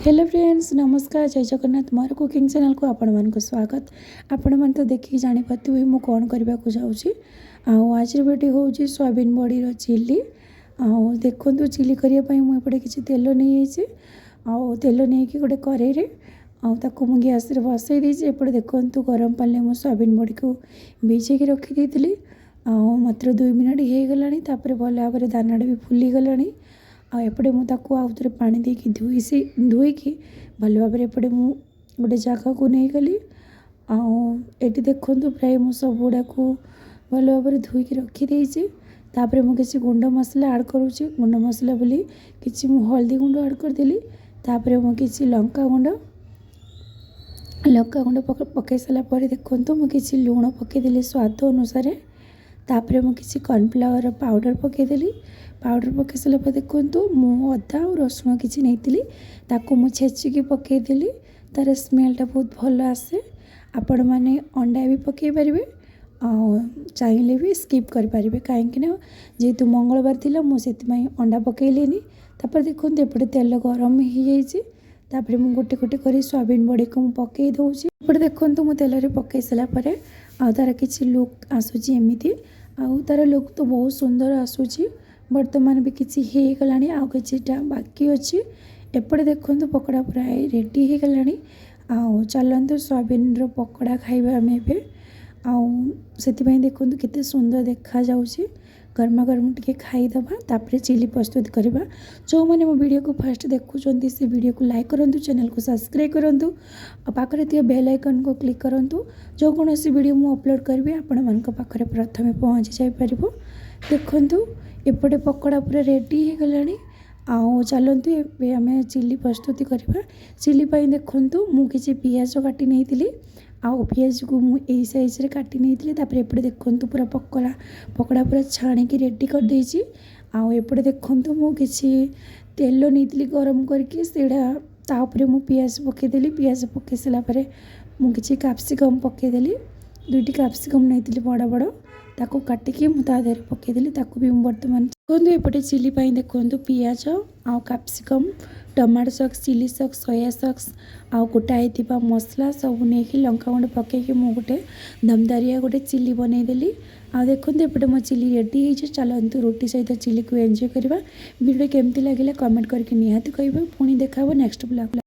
Hello friends नमस्कार जय जगन्नाथ मोर cooking channel को आपण मान स्वागत। आपण मान तो देखिए जानीपे मु कौन करने को जाऊँगी। आज वीडियो हूँ सोयाबीन बड़ी चिली। देखो चिली करने मुझे किसी तेल नहीं तेल नहीं कि गोटे कड़े मुझे गैस बसई देती। एपटे देखो गरम पानी मु सोयाबीन बड़ी को भिजे रखी मात्र 2 मिनट हो गला। भल भाव दाना भी फुली गला। एपटे मुझे आउ थे पानी देकी धोईकी भल भाव एपटे मु गोटे जगह को नहीं गली। आठी देखु प्राय मु सब गुड़ा को भल भाव धोईकी रखीदे। तापर मु किसी गुंड मसला ऐड करुँची। गुंड मसला बोली किसी मु हल्दी गुंड ऐड करदेली। तापर मु किसी लंका गुंड पकई सारापर देखु मु किसी लुण पकईदेली स्वाद अनुसार। तापर मु किसी कॉर्नफ्लावर पाउडर पकईदेली। पाउडर पकई सारा पर देखु मु अदा और रसुण किसी नहीं मु छेचिकी पकईदेली। तार स्मेलटा बहुत भल आसे। आपण मैंने अंडा भी पकई पारे चाहिए भी स्किप करें कहीं जेहेतु मंगलवार थी मुझे अंडा पकईली। तापर देखो एपटे तेल गरम हो जाए। मुझे गोटे गोटे कर सोयाबीन बड़ी को पकई दूसरी। एपटे देखो मु तेल पकई सारापर तार किसी लुक आसूची एमती तार लुक तो बहुत सुंदर आसूची। बर्तमान भी किसी हो गला आ किटा बाकी अच्छी। एपटे देखो पकड़ा प्राय रेडी हो गला। चलते सोयाबीन पकड़ा खाइबा आम से देखो केते सुंदर देखा जाउची। गर्मा गर्म टे खाईदबा तापर चिली प्रस्तुत करवा। जो मैंने मो वीडियो को फास्ट देखुं से वीडियो को लाइक करूँ, चैनल को सब्सक्राइब करूँ, पाखरे थी बेल आइकन को क्लिक करूँ। जो कौन वीडियो मु अपलोड करी आपण मान पाखरे प्रथमे पहुँची जापर। देखु एपटे पकड़ा पूरा रेडी हो गला। चलतु आम चिली प्रस्तुति करवा। चिली देखु मु किसी पियाज काटी नहीं पियाज को मुझे साइज रे काटी नहीं। एपटे देखु पूरा पकड़ा पूरा छाणिकी रेडी कर देछि। एपटे देखु मु किसी तेल नहीं गरम करके ताऊपर मु पियाज पकईदेली। पियाज पकई सारापर मु किसी कैप्सिकम पकईदेली। 2टी कैप्सिकम नहीं बड़ बड़ ताको काटिकी मुझे पकईदेली। भी बर्तमान देखो एपटे चिली देखो पियाज आ capsicum tomato sauce chilli sauce soya sauce आ गोटाई मसला सब नहीं लंका गुंड पकईकी मु गोटे दमदारिया गोटे चिली बनईदेली। देखो एपटे मो चिली रेडी हो। चलते रोटी सहित चिली को एंजॉय करवा। वीडियो केमती लगे कमेंट करके निहाती कहबे। पुणी देखा नेक्स्ट ब्लॉग।